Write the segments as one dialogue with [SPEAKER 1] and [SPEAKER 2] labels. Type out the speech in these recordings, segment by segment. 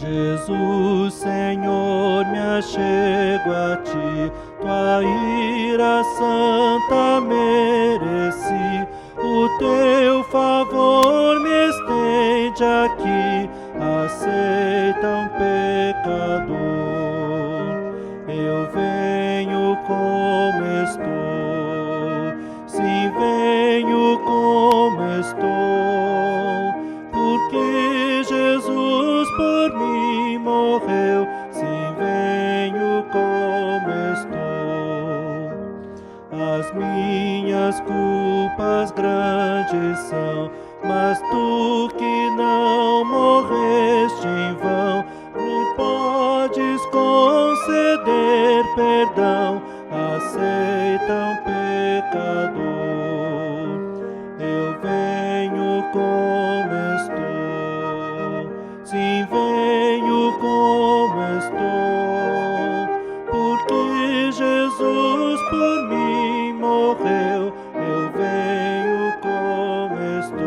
[SPEAKER 1] Jesus, Senhor, me achego a ti, tua ira santa mereci, o teu favor me estende aqui, aceita um pecador. Eu venho como estou, sim, venho como estou, porque Jesus por mim morreu, sim, venho como estou. As minhas culpas grandes são, mas tu que não morreste em vão, me podes conceder perdão, aceita um pecador. Eu venho como estou, sim, venho como estou, porque Jesus por mim morreu, eu venho como estou.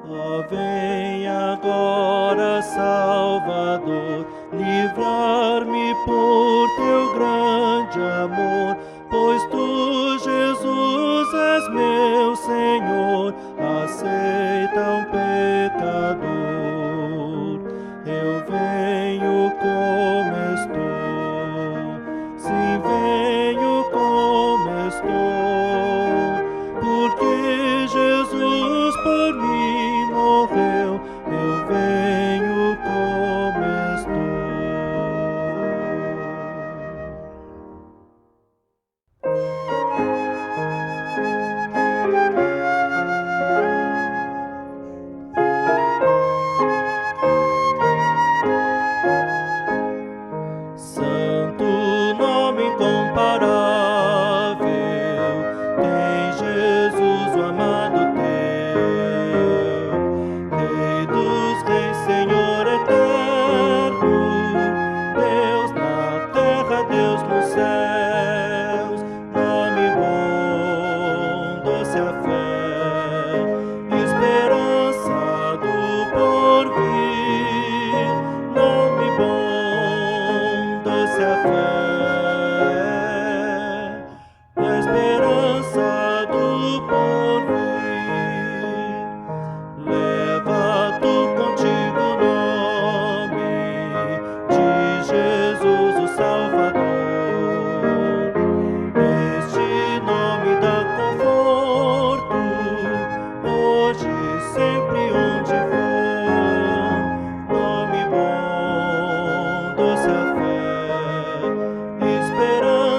[SPEAKER 1] Ó, vem agora, Salvador, livrar-me por teu grande amor, pois tu, Jesus, és meu Senhor, aceita um pecador. Eu venho como estou, sim, venho como estou, porque Jesus por mim morreu, eu venho como estou. Santo nome incomparável, tem Jesus o amado teu, Rei dos reis, Senhor eterno, Deus na terra, Deus nos céus, nome bom, doce a fé, esperança do porvir, nome bom, doce a fé, a esperança do porvir. Leva tu contigo o nome de Jesus o Salvador. Este nome dá conforto, hoje e sempre onde for. Nome bom, doce a fé, esperança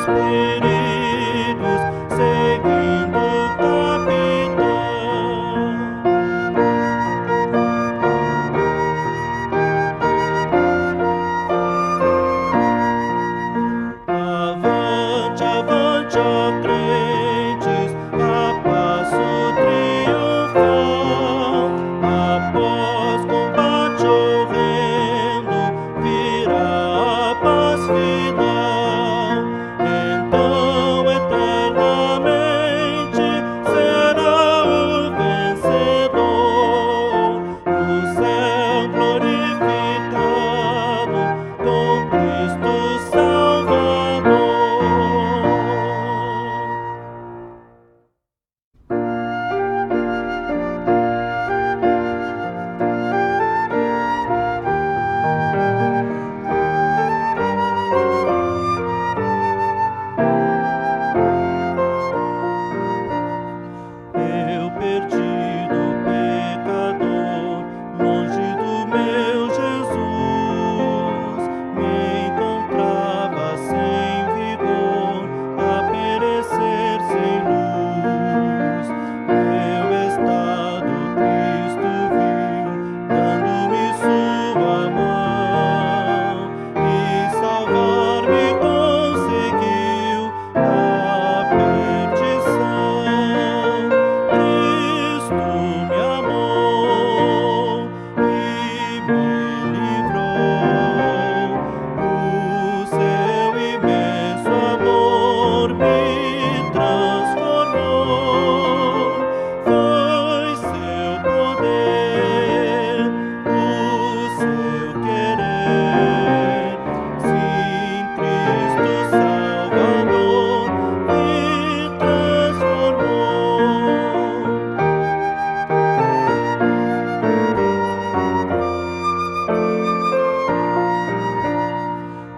[SPEAKER 1] perigos, seguindo o capitão. Avante, avante, ó crentes, a passo triunfal. Após combate horrendo, virá a paz final. Então eternamente será o vencedor, no céu glorificado, com Cristo Salvador. Eu perdido pecador, longe do meu Jesus, me encontrava sem vigor, a perecer sem luz. Meu estado Cristo viu, dando-me sua mão, e salvar-me conseguiu da perdição. Cristo me amou e me livrou. O seu imenso amor me transformou. Foi seu poder, o seu querer. Sim, Cristo Salvador me transformou.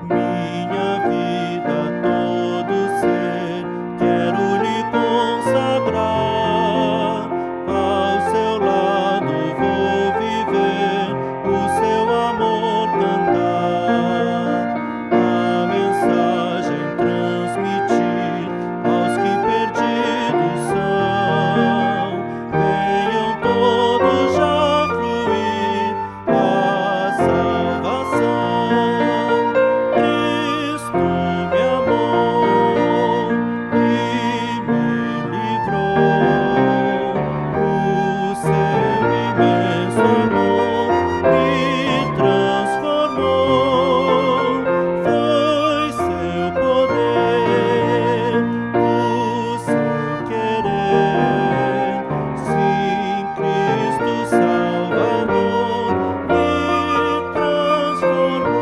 [SPEAKER 1] Minha vida, todo ser, quero lhe consagrar. Ao seu lado vou viver, o seu amor cantar, a mensagem transmitir aos que perdidos são. Venham todos já fluir a salvação. Cristo me amou e me livrou. O seu imenso amor me transformou. Foi seu poder, o seu querer. Sim, Cristo Salvador me transformou.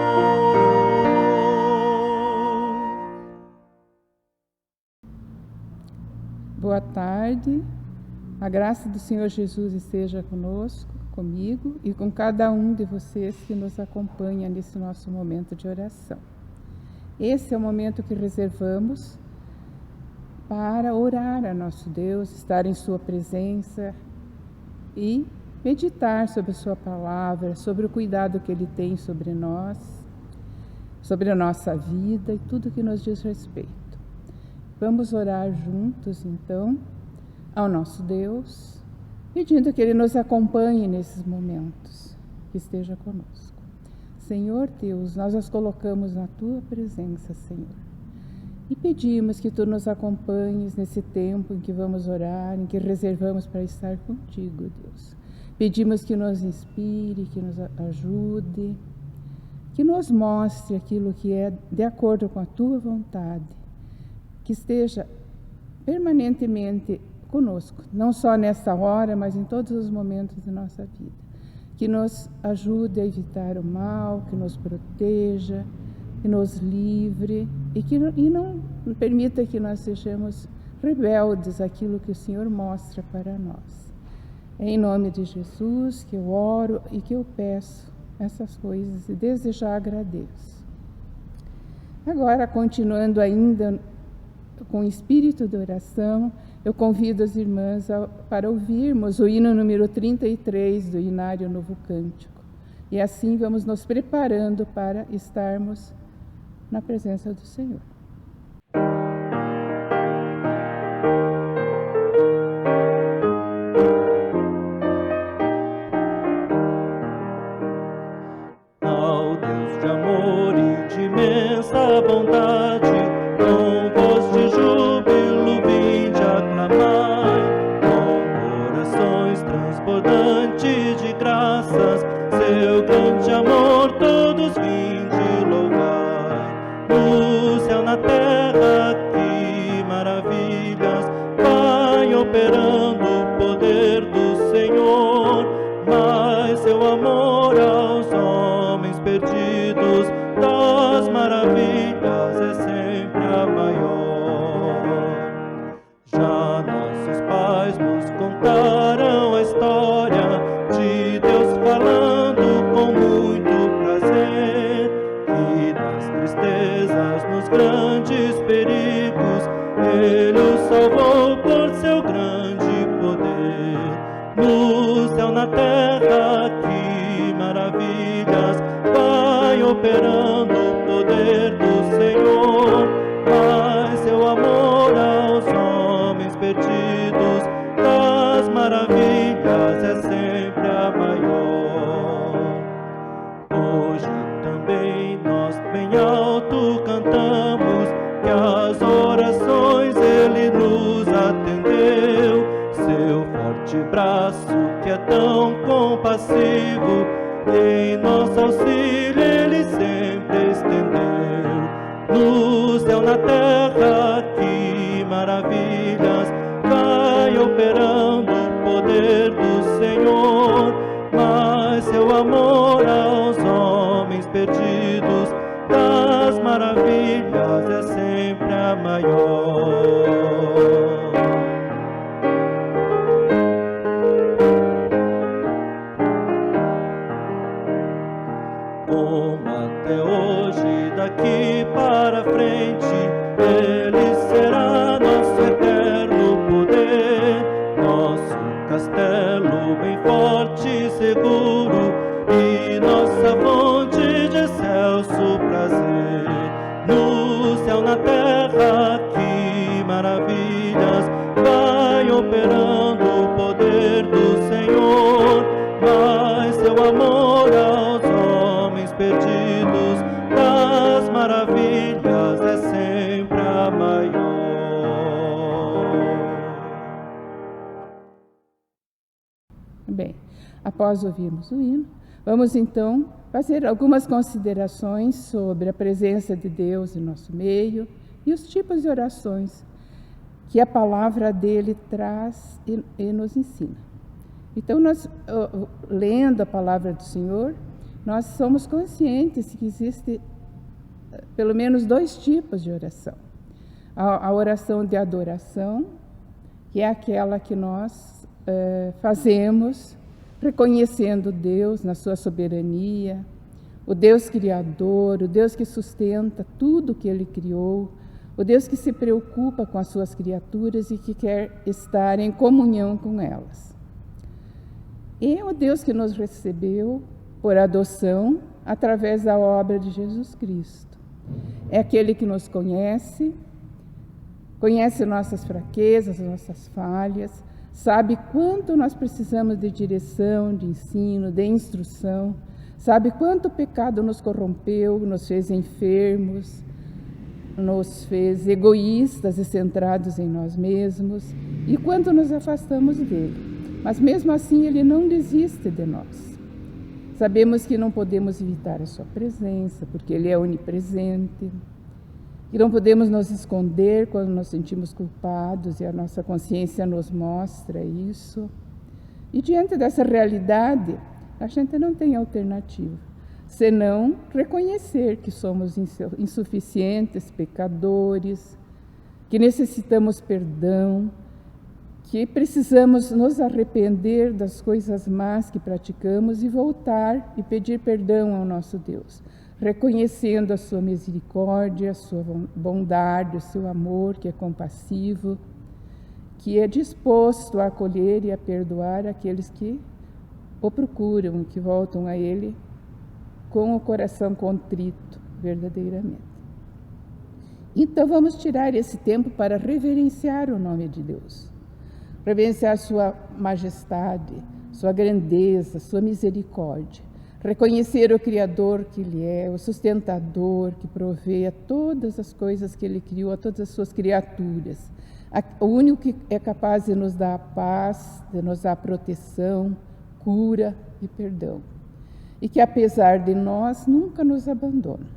[SPEAKER 2] Boa tarde, a graça do Senhor Jesus esteja conosco, comigo e com cada um de vocês que nos acompanha nesse nosso momento de oração. Esse é o momento que reservamos para orar a nosso Deus, estar em sua presença e meditar sobre a sua palavra, sobre o cuidado que Ele tem sobre nós, sobre a nossa vida e tudo que nos diz respeito. Vamos orar juntos, então, ao nosso Deus, pedindo que Ele nos acompanhe nesses momentos, que esteja conosco. Senhor Deus, nós nos colocamos na Tua presença, Senhor, e pedimos que Tu nos acompanhes nesse tempo em que vamos orar, em que reservamos para estar contigo, Deus. Pedimos que nos inspire, que nos ajude, que nos mostre aquilo que é de acordo com a Tua vontade, que esteja permanentemente conosco, não só nesta hora, mas em todos os momentos de nossa vida. Que nos ajude a evitar o mal, que nos proteja, que nos livre e não permita que nós sejamos rebeldes àquilo que o Senhor mostra para nós. É em nome de Jesus que eu oro e que eu peço essas coisas e desde já agradeço. Agora, continuando ainda com o espírito de oração, eu convido as irmãs para ouvirmos o hino número 33 do Inário Novo Cântico. E assim vamos nos preparando para estarmos na presença do Senhor.
[SPEAKER 1] céu, na terra, que maravilhas vai operando o poder do Senhor. Mas seu amor aos homens perdidos, das maravilhas é sempre a maior. Já nossos pais nos contaram a história de Deus falando com muito prazer, que nas tristezas, nos grandes perigos, Ele o salvou por seu grande poder. No céu, na terra, que maravilhas vai operando o poder do Senhor. Mas seu amor aos homens perdidos, das maravilhas é sempre a maior. Hoje também nós bem alto cantamos que as orações Ele nos atendeu. Seu forte braço que é tão compassivo, em nosso auxílio Ele sempre estendeu. No céu, na terra, que maravilhas vai operando o poder do Senhor. Mas seu amor aos homens perdidos, das maravilhas é sempre a maior. Como até hoje, daqui para frente, Ele será nosso eterno poder, nosso castelo bem forte e seguro, e nossa fonte de excelso prazer. No céu, na terra, que maravilhas vai operando o poder do Senhor. Mas seu amor aos homens perdidos, das maravilhas é sempre a maior.
[SPEAKER 2] Bem, após ouvirmos o hino, vamos então fazer algumas considerações sobre a presença de Deus em nosso meio e os tipos de orações que a palavra dele traz e nos ensina. Então, nós, lendo a palavra do Senhor, nós somos conscientes que existe pelo menos 2 tipos de oração. A oração de adoração, que é aquela que nós fazemos reconhecendo Deus na sua soberania, o Deus criador, o Deus que sustenta tudo que Ele criou, o Deus que se preocupa com as suas criaturas e que quer estar em comunhão com elas. E é o Deus que nos recebeu por adoção através da obra de Jesus Cristo. É aquele que nos conhece nossas fraquezas, nossas falhas, sabe quanto nós precisamos de direção, de ensino, de instrução, sabe quanto o pecado nos corrompeu, nos fez enfermos, nos fez egoístas e centrados em nós mesmos, e quanto nos afastamos dele. Mas mesmo assim Ele não desiste de nós. Sabemos que não podemos evitar a sua presença, porque Ele é onipresente, que não podemos nos esconder quando nos sentimos culpados e a nossa consciência nos mostra isso. E diante dessa realidade, a gente não tem alternativa, senão reconhecer que somos insuficientes, pecadores, que necessitamos perdão, que precisamos nos arrepender das coisas más que praticamos e voltar e pedir perdão ao nosso Deus, reconhecendo a sua misericórdia, a sua bondade, o seu amor que é compassivo, que é disposto a acolher e a perdoar aqueles que o procuram, que voltam a Ele com o coração contrito, verdadeiramente. Então vamos tirar esse tempo para reverenciar o nome de Deus, reverenciar sua majestade, sua grandeza, sua misericórdia, reconhecer o Criador que Ele é, o sustentador que provê a todas as coisas que Ele criou, a todas as suas criaturas, o único que é capaz de nos dar a paz, de nos dar proteção, cura e perdão, e que apesar de nós nunca nos abandona.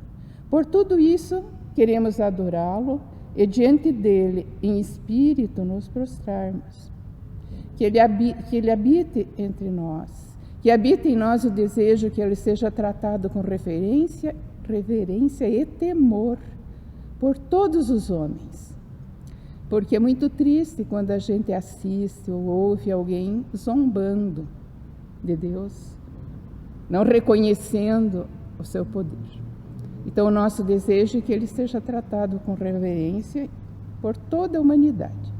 [SPEAKER 2] Por tudo isso, queremos adorá-lo e diante dele, em espírito, nos prostrarmos. Que ele habite entre nós, que habite em nós o desejo que ele seja tratado com reverência e temor por todos os homens. Porque é muito triste quando a gente assiste ou ouve alguém zombando de Deus, não reconhecendo o seu poder. Então, o nosso desejo é que ele seja tratado com reverência por toda a humanidade.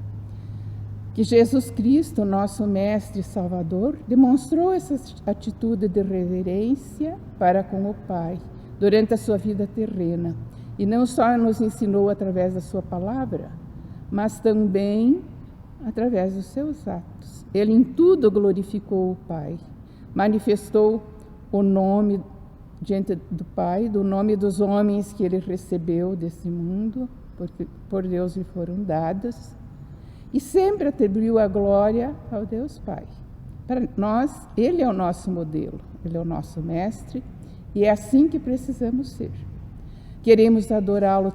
[SPEAKER 2] Que Jesus Cristo, nosso Mestre e Salvador, demonstrou essa atitude de reverência para com o Pai durante a sua vida terrena. E não só nos ensinou através da sua palavra, mas também através dos seus atos. Ele em tudo glorificou o Pai, manifestou o nome diante do Pai, do nome dos homens que ele recebeu desse mundo, porque por Deus lhe foram dados, e sempre atribuiu a glória ao Deus Pai. Para nós, ele é o nosso modelo, ele é o nosso mestre, e é assim que precisamos ser. Queremos adorá-lo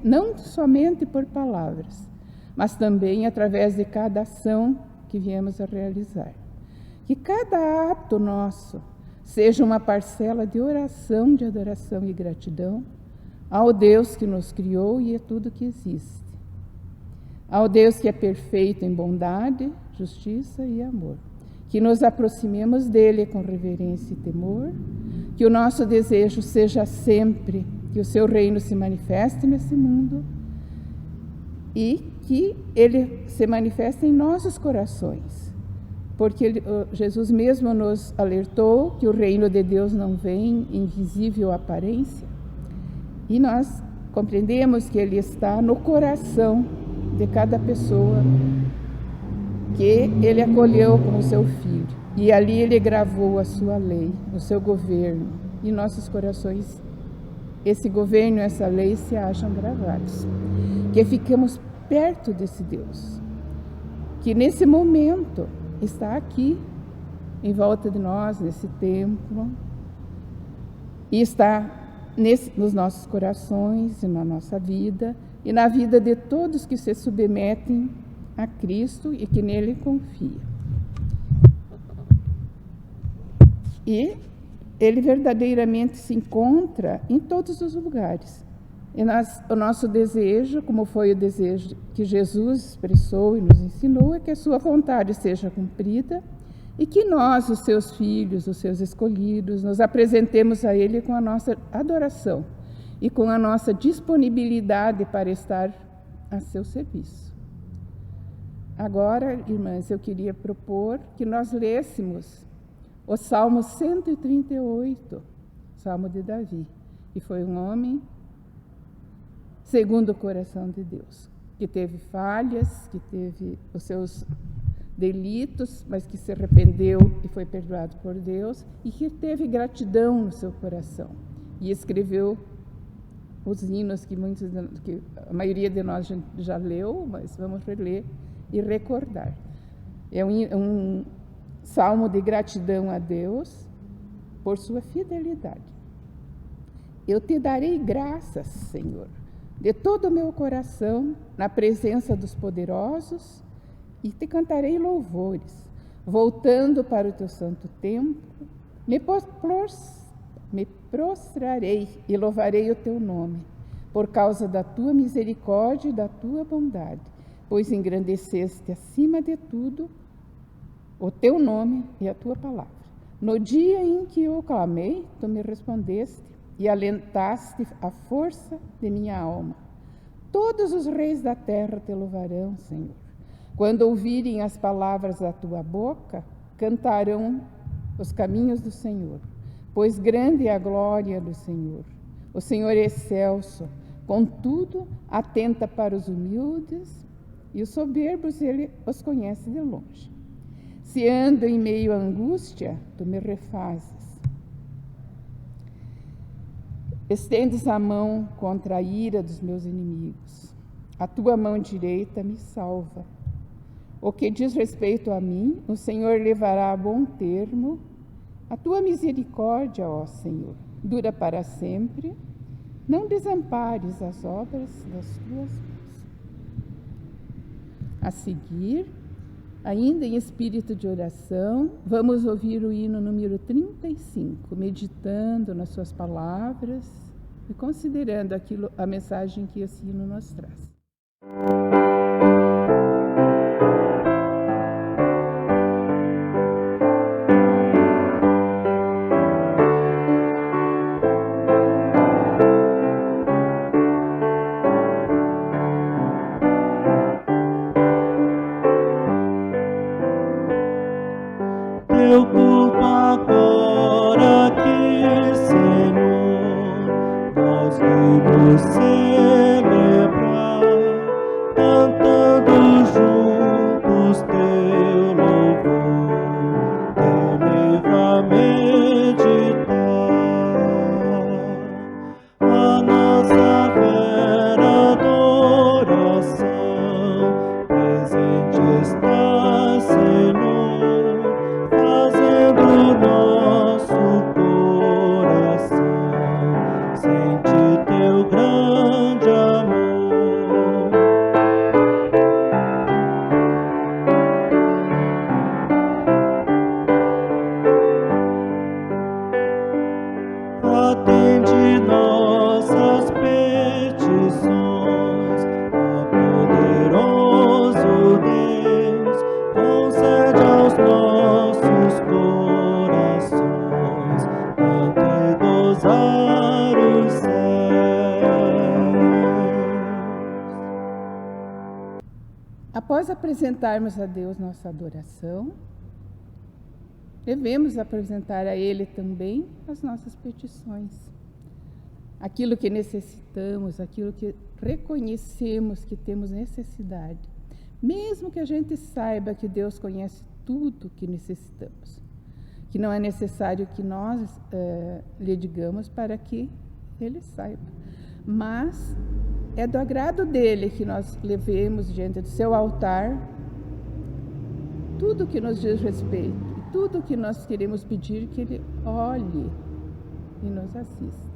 [SPEAKER 2] não somente por palavras, mas também através de cada ação que viemos a realizar. Que cada ato nosso seja uma parcela de oração, de adoração e gratidão ao Deus que nos criou e é tudo que existe. Ao Deus que é perfeito em bondade, justiça e amor. Que nos aproximemos dele com reverência e temor, que o nosso desejo seja sempre que o seu reino se manifeste nesse mundo e que ele se manifeste em nossos corações. Porque Jesus mesmo nos alertou que o reino de Deus não vem em visível aparência. E nós compreendemos que ele está no coração de cada pessoa que ele acolheu como seu filho. E ali ele gravou a sua lei, o seu governo. E nossos corações, esse governo e essa lei se acham gravados. Que fiquemos perto desse Deus, que nesse momento está aqui, em volta de nós, nesse templo, e está nos nossos corações e na nossa vida, e na vida de todos que se submetem a Cristo e que nele confiam. E ele verdadeiramente se encontra em todos os lugares. E o nosso desejo, como foi o desejo que Jesus expressou e nos ensinou, é que a sua vontade seja cumprida e que nós, os seus filhos, os seus escolhidos, nos apresentemos a ele com a nossa adoração e com a nossa disponibilidade para estar a seu serviço. Agora, irmãs, eu queria propor que nós lêssemos o Salmo 138, Salmo de Davi, que foi um homem segundo o coração de Deus, que teve falhas, que teve os seus delitos, mas que se arrependeu e foi perdoado por Deus, e que teve gratidão no seu coração, e escreveu os hinos que a maioria de nós já leu, mas vamos reler e recordar. É um salmo de gratidão a Deus por sua fidelidade. Eu te darei graças, Senhor, de todo o meu coração, na presença dos poderosos, e te cantarei louvores, voltando para o teu santo templo, me prostrarei e louvarei o teu nome, por causa da tua misericórdia e da tua bondade, pois engrandeceste acima de tudo o teu nome e a tua palavra. No dia em que eu clamei, tu me respondeste e alentaste a força de minha alma. Todos os reis da terra te louvarão, Senhor. Quando ouvirem as palavras da tua boca, cantarão os caminhos do Senhor, pois grande é a glória do Senhor. O Senhor é excelso, contudo, atenta para os humildes, e os soberbos ele os conhece de longe. Se ando em meio à angústia, tu me refazes. Estendes a mão contra a ira dos meus inimigos. A tua mão direita me salva. O que diz respeito a mim, o Senhor levará a bom termo. A tua misericórdia, ó Senhor, dura para sempre, não desampares as obras das tuas mãos. A seguir, ainda em espírito de oração, vamos ouvir o hino número 35, meditando nas suas palavras e considerando a mensagem que esse hino nos traz.
[SPEAKER 1] Teu culto agora aqui, Senhor, nós vamos celebrar, cantando juntos teu louvor, teu livro a meditar. A nossa vera adoração presente está, Senhor, fazendo nosso coração sente teu grande amor. Atende nossas petições, ó poderoso Deus, concede aos nossos corações ante gozar os céus.
[SPEAKER 2] Após apresentarmos a Deus nossa adoração, devemos apresentar a Ele também as nossas petições. Aquilo que necessitamos, aquilo que reconhecemos que temos necessidade. Mesmo que a gente saiba que Deus conhece tudo que necessitamos. Que não é necessário que nós lhe digamos para que Ele saiba. Mas é do agrado dEle que nós levemos diante do seu altar tudo que nos diz respeito. Tudo que nós queremos pedir, que Ele olhe e nos assista.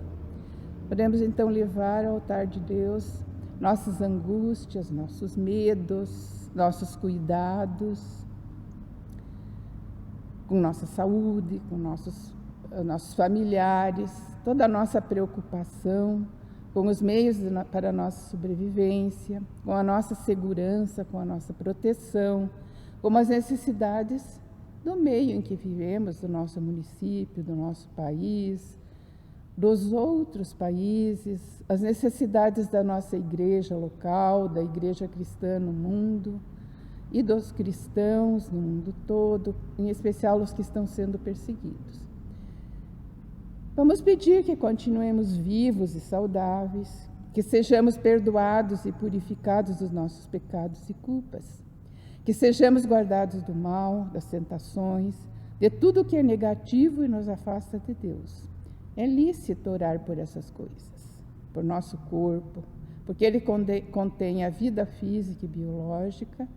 [SPEAKER 2] Podemos então levar ao altar de Deus nossas angústias, nossos medos, nossos cuidados, com nossa saúde, com nossos familiares, toda a nossa preocupação, com os meios para a nossa sobrevivência, com a nossa segurança, com a nossa proteção, com as necessidades do meio em que vivemos, do nosso município, do nosso país, dos outros países, as necessidades da nossa igreja local, da igreja cristã no mundo e dos cristãos no mundo todo, em especial os que estão sendo perseguidos. Vamos pedir que continuemos vivos e saudáveis, que sejamos perdoados e purificados dos nossos pecados e culpas, que sejamos guardados do mal, das tentações, de tudo que é negativo e nos afasta de Deus. É lícito orar por essas coisas, por nosso corpo, porque ele contém a vida física e biológica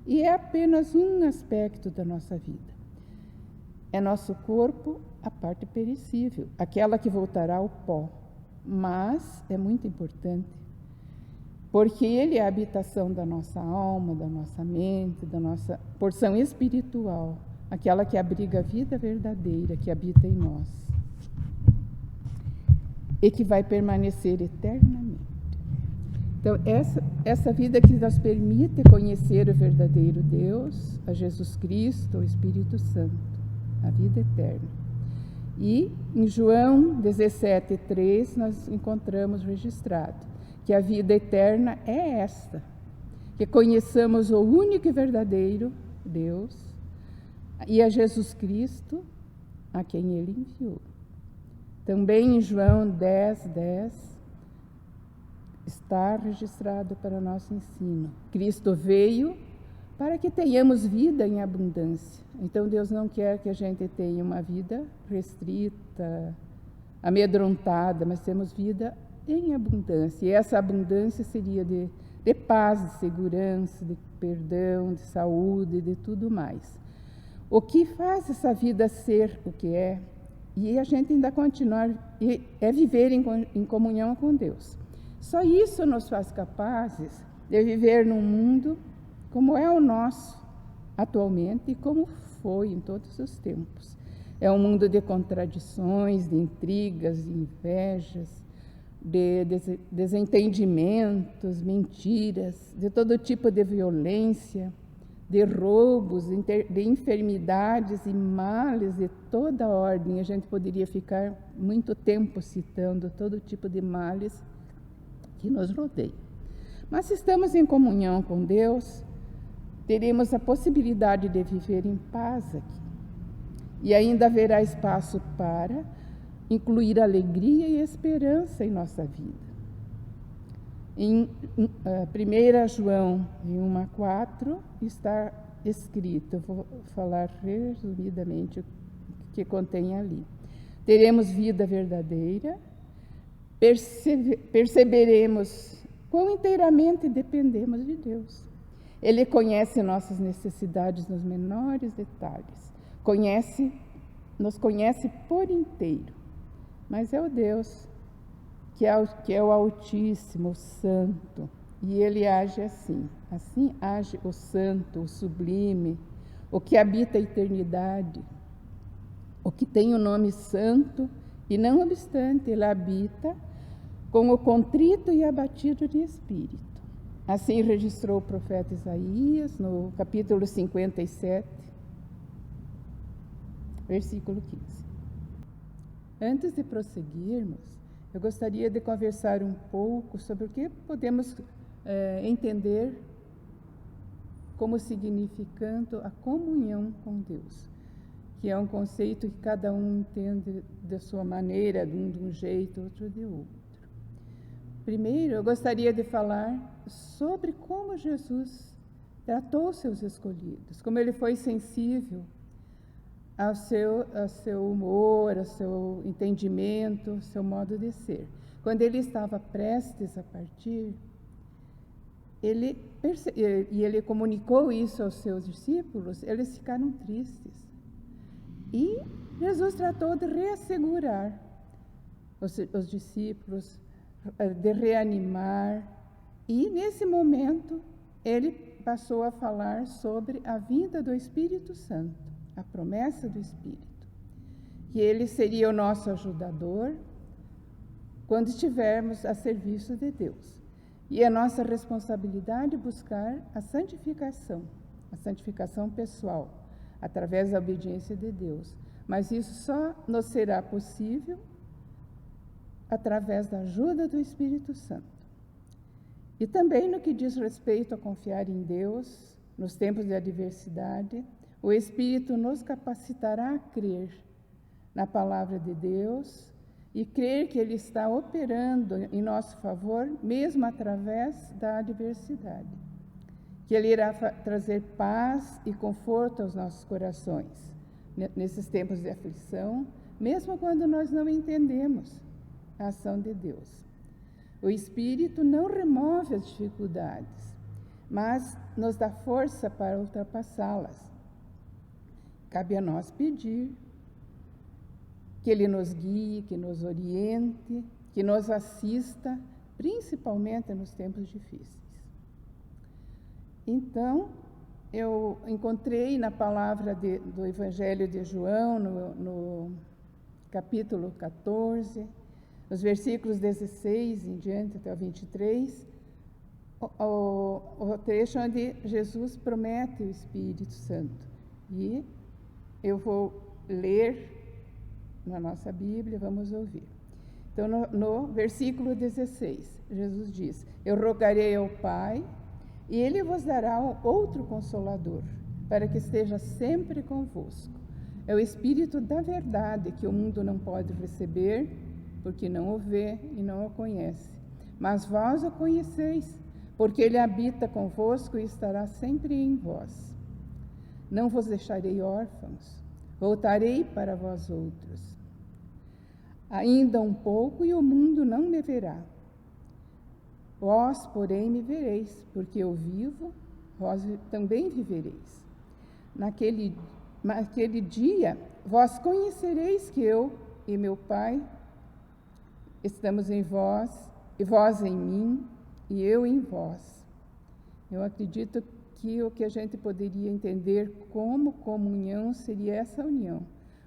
[SPEAKER 2] e é apenas um aspecto da nossa vida. É nosso corpo a parte perecível, aquela que voltará ao pó, mas é muito importante, porque ele é a habitação da nossa alma, da nossa mente, da nossa porção espiritual, aquela que abriga a vida verdadeira que habita em nós e que vai permanecer eternamente. Então, essa vida que nos permite conhecer o verdadeiro Deus, a Jesus Cristo, o Espírito Santo, a vida eterna. E em João 17:3 nós encontramos registrado que a vida eterna é esta, que conheçamos o único e verdadeiro Deus e a Jesus Cristo, a quem Ele enviou. Também em João 10:10 está registrado para nosso ensino. Cristo veio para que tenhamos vida em abundância. Então Deus não quer que a gente tenha uma vida restrita, amedrontada, mas temos vida em abundância. E essa abundância seria de paz, de segurança, de perdão, de saúde, de tudo mais. O que faz essa vida ser o que é E a gente ainda continuar, viver em comunhão com Deus. Só isso nos faz capazes de viver num mundo como é o nosso atualmente e como foi em todos os tempos. É um mundo de contradições, de intrigas, de invejas, de desentendimentos, mentiras, de todo tipo de violência, de roubos, de enfermidades e males de toda ordem. A gente poderia ficar muito tempo citando todo tipo de males que nos rodeiam. Mas se estamos em comunhão com Deus, teremos a possibilidade de viver em paz aqui. E ainda haverá espaço para incluir alegria e esperança em nossa vida. Em 1 João 1:4 está escrito, eu vou falar resumidamente o que contém ali. Teremos vida verdadeira, perceberemos quão inteiramente dependemos de Deus. Ele conhece nossas necessidades nos menores detalhes, nos conhece por inteiro, mas é o Deus que é o Altíssimo, o Santo, e Ele age assim age o Santo, o Sublime, o que habita a eternidade, o que tem o nome Santo, e não obstante, Ele habita com o contrito e abatido de espírito. Assim registrou o profeta Isaías no capítulo 57, versículo 15. Antes de prosseguirmos, eu gostaria de conversar um pouco sobre o que podemos entender como significando a comunhão com Deus, que é um conceito que cada um entende da sua maneira, de um jeito, outro de outro. Primeiro, eu gostaria de falar sobre como Jesus tratou seus escolhidos, como ele foi sensível ao seu humor, ao seu entendimento, ao seu modo de ser. Quando ele estava prestes a partir, ele comunicou isso aos seus discípulos, eles ficaram tristes. E Jesus tratou de reassegurar os discípulos, de reanimar, e nesse momento ele passou a falar sobre a vinda do Espírito Santo, a promessa do Espírito, que ele seria o nosso ajudador quando estivermos a serviço de Deus. E é nossa responsabilidade buscar a santificação pessoal, através da obediência de Deus. Mas isso só nos será possível através da ajuda do Espírito Santo. E também no que diz respeito a confiar em Deus, nos tempos de adversidade, o Espírito nos capacitará a crer na palavra de Deus e crer que Ele está operando em nosso favor, mesmo através da adversidade. Que Ele irá trazer paz e conforto aos nossos corações, nesses tempos de aflição, mesmo quando nós não entendemos a ação de Deus. O Espírito não remove as dificuldades, mas nos dá força para ultrapassá-las. Cabe a nós pedir que Ele nos guie, que nos oriente, que nos assista, principalmente nos tempos difíceis. Então, eu encontrei na palavra do Evangelho de João, no capítulo 14, os versículos 16 em diante até o 23, o trecho onde Jesus promete o Espírito Santo. E eu vou ler na nossa Bíblia, vamos ouvir. Então, no versículo 16, Jesus diz: Eu rogarei ao Pai, e Ele vos dará outro Consolador, para que esteja sempre convosco. É o Espírito da verdade, que o mundo não pode receber, porque não o vê e não o conhece. Mas vós o conheceis, porque Ele habita convosco e estará sempre em vós. Não vos deixarei órfãos, voltarei para vós outros. Ainda um pouco e o mundo não me verá. Vós, porém, me vereis, porque eu vivo, vós também vivereis. Naquele naquele dia, vós conhecereis que eu e meu Pai estamos em vós, e vós em mim, e eu em vós. Eu acredito que o que a gente poderia entender como comunhão seria essa união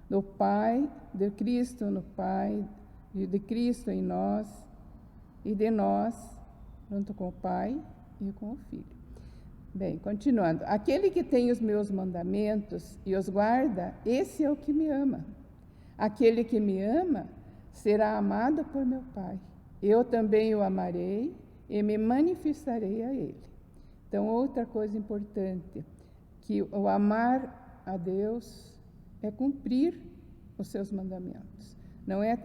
[SPEAKER 2] do Pai, de Cristo no Pai, de Cristo em nós, e de nós, junto com o Pai e com o Filho. Bem, continuando. Aquele que tem os meus mandamentos e os guarda, esse é o que me ama. Aquele que me ama será amado por meu Pai. Eu também o amarei e me manifestarei a ele. Então, outra coisa importante, que o amar a Deus é cumprir os seus mandamentos. Não é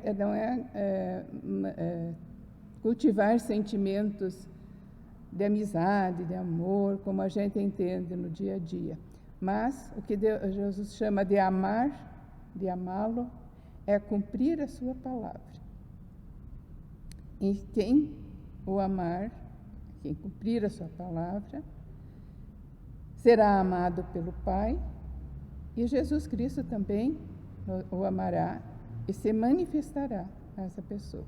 [SPEAKER 2] cultivar sentimentos de amizade, de amor, como a gente entende no dia a dia. Mas o que Jesus chama de amar, de amá-lo, é cumprir a sua palavra. E quem o amar, quem cumprir a sua palavra, será amado pelo Pai, e Jesus Cristo também o amará e se manifestará a essa pessoa.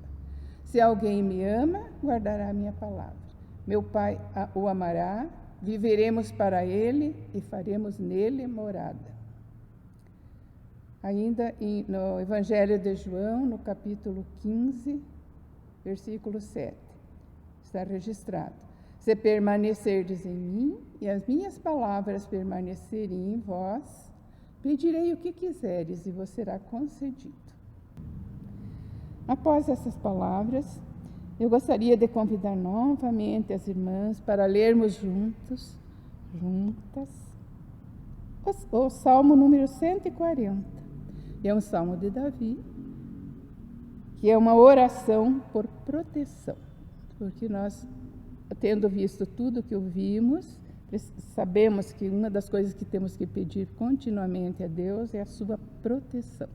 [SPEAKER 2] Se alguém me ama, guardará a minha palavra. Meu Pai o amará, viveremos para ele e faremos nele morada. Ainda no Evangelho de João, no capítulo 15, versículo 7, está registrado: se permanecerdes em mim e as minhas palavras permanecerem em vós, pedirei o que quiseres e vos será concedido. Após essas palavras, eu gostaria de convidar novamente as irmãs para lermos juntas, o Salmo número 140, que é um salmo de Davi, que é uma oração por proteção, porque nós, tendo visto tudo que ouvimos, sabemos que uma das coisas que temos que pedir continuamente a Deus é a sua proteção.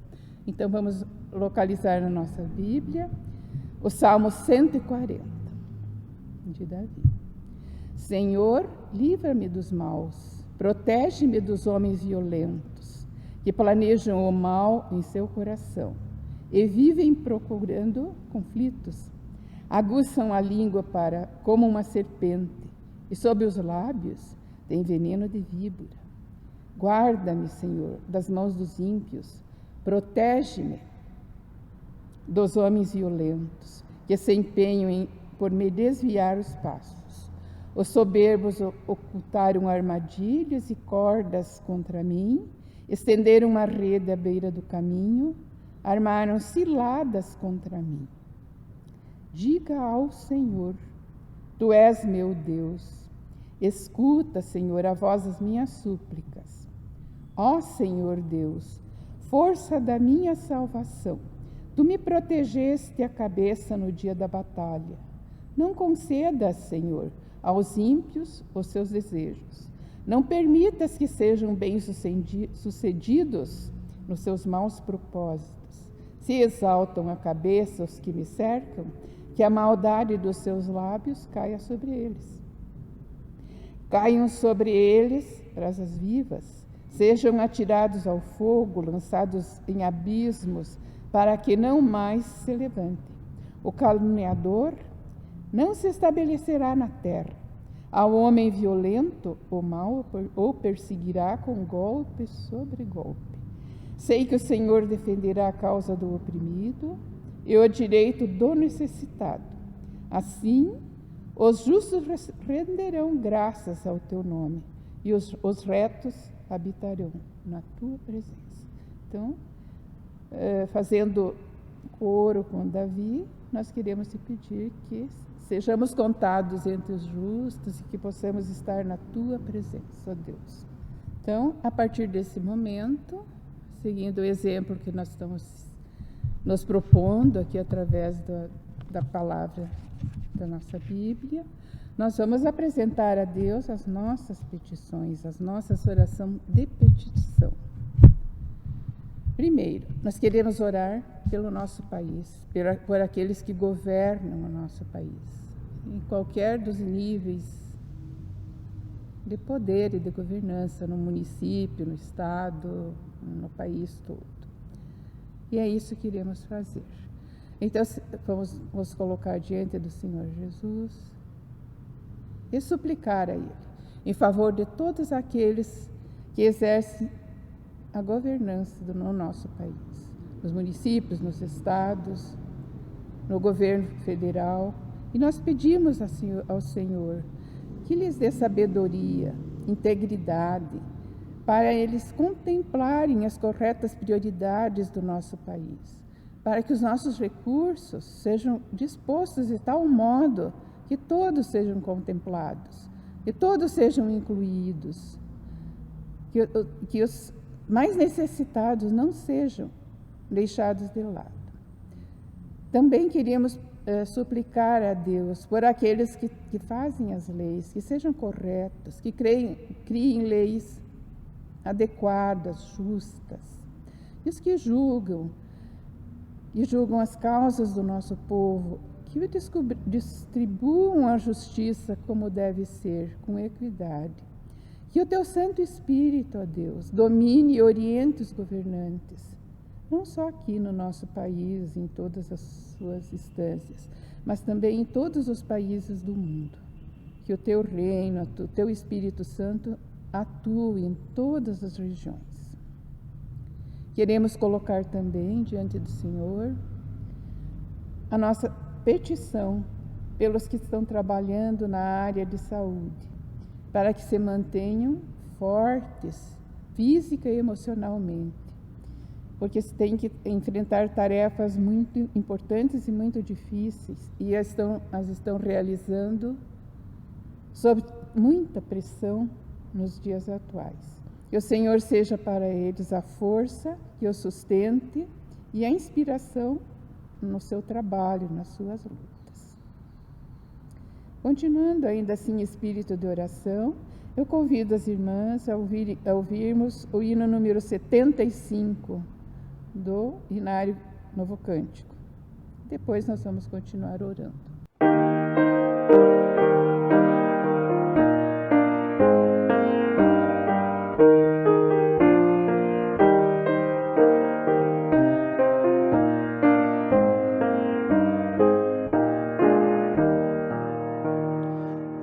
[SPEAKER 2] Então, vamos localizar na nossa Bíblia o Salmo 140, de Davi. Senhor, livra-me dos maus, protege-me dos homens violentos, que planejam o mal em seu coração e vivem procurando conflitos. Aguçam a língua como uma serpente, e sob os lábios tem veneno de víbora. Guarda-me, Senhor, das mãos dos ímpios, protege-me dos homens violentos, que se empenham por me desviar os passos. Os soberbos ocultaram armadilhas e cordas contra mim, estenderam uma rede à beira do caminho, armaram ciladas contra mim. Diga ao Senhor: Tu és meu Deus. Escuta, Senhor, a voz das minhas súplicas. Ó Senhor Deus, força da minha salvação, Tu me protegeste a cabeça no dia da batalha. Não concedas, Senhor, aos ímpios os seus desejos. Não permitas que sejam bem-sucedidos nos seus maus propósitos. Se exaltam a cabeça os que me cercam, que a maldade dos seus lábios caia sobre eles. Caiam sobre eles brasas vivas, sejam atirados ao fogo, lançados em abismos, para que não mais se levantem. O caluniador não se estabelecerá na terra. Ao homem violento, o mal o perseguirá com golpe sobre golpe. Sei que o Senhor defenderá a causa do oprimido e o direito do necessitado. Assim, os justos renderão graças ao teu nome, e os retos habitarão na tua presença. Então, fazendo coro com Davi, nós queremos te pedir que sejamos contados entre os justos e que possamos estar na tua presença, ó Deus. Então, a partir desse momento, seguindo o exemplo que nós estamos nos propondo aqui através da palavra da nossa Bíblia, nós vamos apresentar a Deus as nossas petições, as nossas orações de petição. Primeiro, nós queremos orar pelo nosso país, por aqueles que governam o nosso país, em qualquer dos níveis de poder e de governança no município, no estado, no país todo. E é isso que iremos fazer. Então, vamos nos colocar diante do Senhor Jesus e suplicar a Ele, em favor de todos aqueles que exercem a governança no nosso país, nos municípios, nos estados, no governo federal. E nós pedimos ao Senhor que lhes dê sabedoria, integridade, para eles contemplarem as corretas prioridades do nosso país, para que os nossos recursos sejam dispostos de tal modo que todos sejam contemplados, que todos sejam incluídos, que os mais necessitados não sejam deixados de lado. Também queríamos suplicar a Deus por aqueles que fazem as leis, que sejam corretos, que criem leis adequadas, justas, e os que julgam as causas do nosso povo, que distribuam a justiça como deve ser, com equidade. Que o Teu Santo Espírito, ó Deus, domine e oriente os governantes, não só aqui no nosso país, em todas as suas instâncias, mas também em todos os países do mundo. Que o Teu reino, o Teu Espírito Santo atue em todas as regiões. Queremos colocar também diante do Senhor a nossa petição pelos que estão trabalhando na área de saúde, para que se mantenham fortes, física e emocionalmente, porque se tem que enfrentar tarefas muito importantes e muito difíceis, e as estão realizando sob muita pressão nos dias atuais. Que o Senhor seja para eles a força que os sustente e a inspiração no seu trabalho, nas suas lutas. Continuando ainda assim em espírito de oração, eu convido as irmãs a ouvirmos o hino número 75 do Inário Novo Cântico. Depois nós vamos continuar orando.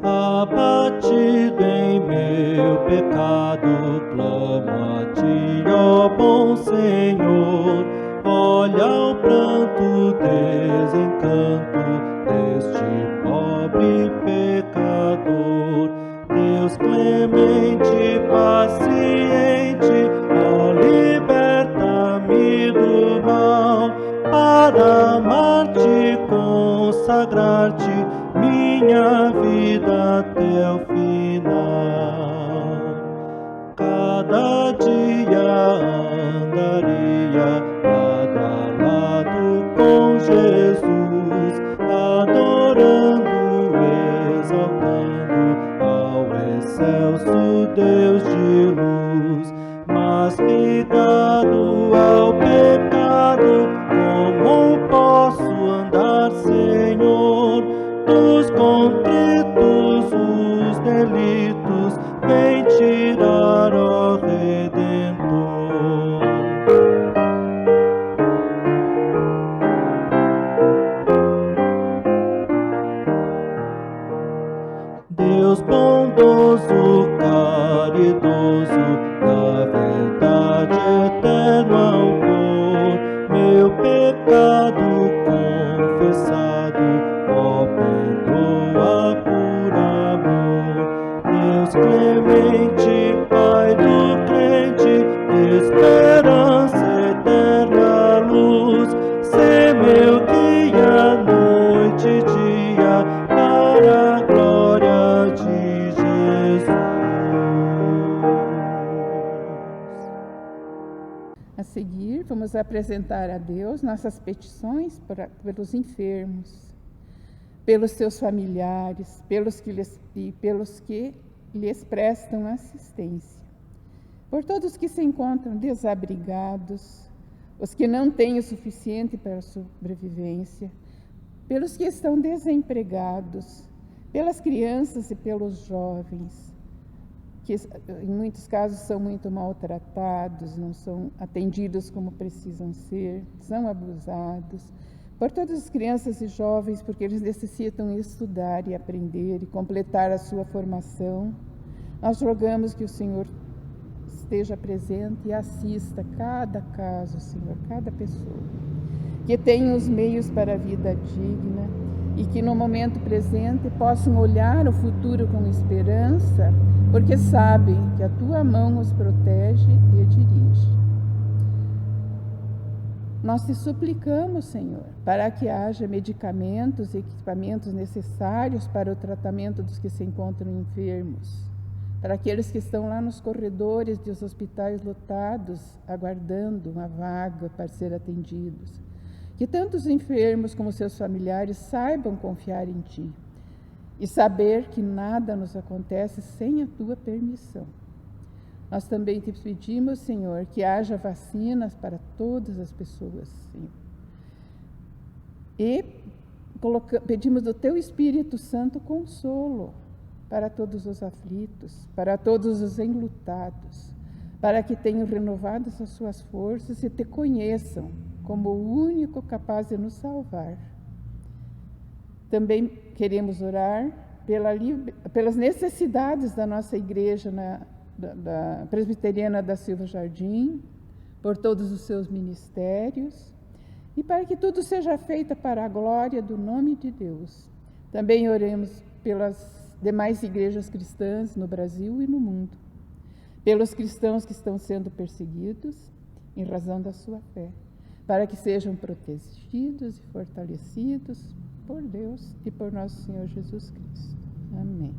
[SPEAKER 1] Abatido em meu pecado, clamo a Ti, ó bom Senhor. Olha o pranto, desencanto deste pobre pecador. Deus clemente, paciente, ó, liberta-me do mal, para amar-te, consagrar-te minha vida até o final. Cada dia andaria lado a lado com Jesus, adorando, exaltando ao excelso Deus de luz. Mas ligado ao pecado, como posso andar, Senhor? Dos contritos os delitos, vem tirar, ó Redentor. Deus bondoso, caridoso, da verdade eterno amor, meu pecado confessado, ó, perdoa por amor. Deus clemente, Pai do crente, esperança, eterna luz, sê meu guia, noite e dia, para a glória de Jesus.
[SPEAKER 2] A seguir, vamos apresentar a Deus nossas petições pelos enfermos, pelos seus familiares, pelos que lhes prestam assistência, por todos que se encontram desabrigados, os que não têm o suficiente para a sobrevivência, pelos que estão desempregados, pelas crianças e pelos jovens, que em muitos casos são muito maltratados, não são atendidos como precisam ser, são abusados. Por todas as crianças e jovens, porque eles necessitam estudar e aprender e completar a sua formação. Nós rogamos que o Senhor esteja presente e assista cada caso, Senhor, cada pessoa. Que tenham os meios para a vida digna e que no momento presente possam olhar o futuro com esperança, porque sabem que a Tua mão os protege e dirige. Nós te suplicamos, Senhor, para que haja medicamentos e equipamentos necessários para o tratamento dos que se encontram enfermos, para aqueles que estão lá nos corredores dos hospitais lotados, aguardando uma vaga para ser atendidos. Que tanto os enfermos como seus familiares saibam confiar em Ti e saber que nada nos acontece sem a Tua permissão. Nós também te pedimos, Senhor, que haja vacinas para todas as pessoas, Senhor. E pedimos do Teu Espírito Santo consolo para todos os aflitos, para todos os enlutados, para que tenham renovadas as suas forças e Te conheçam como o único capaz de nos salvar. Também queremos orar pelas necessidades da nossa igreja da Presbiteriana da Silva Jardim, por todos os seus ministérios, e para que tudo seja feito para a glória do nome de Deus. Também oremos pelas demais igrejas cristãs no Brasil e no mundo, pelos cristãos que estão sendo perseguidos em razão da sua fé, para que sejam protegidos e fortalecidos por Deus e por nosso Senhor Jesus Cristo. Amém.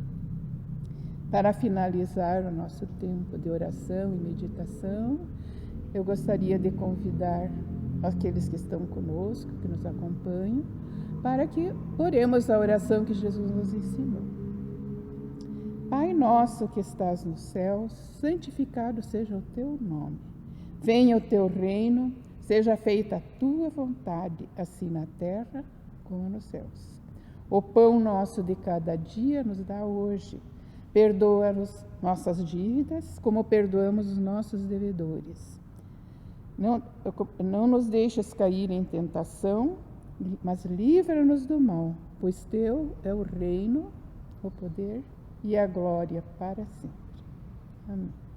[SPEAKER 2] Para finalizar o nosso tempo de oração e meditação, eu gostaria de convidar aqueles que estão conosco, que nos acompanham, para que oremos a oração que Jesus nos ensinou. Pai nosso que estás no céu, santificado seja o Teu nome. Venha o Teu reino, seja feita a Tua vontade, assim na terra como nos céus. O pão nosso de cada dia nos dá hoje. Perdoa-nos nossas dívidas, como perdoamos os nossos devedores. Não nos deixes cair em tentação, mas livra-nos do mal, pois Teu é o reino, o poder e a glória para sempre. Amém.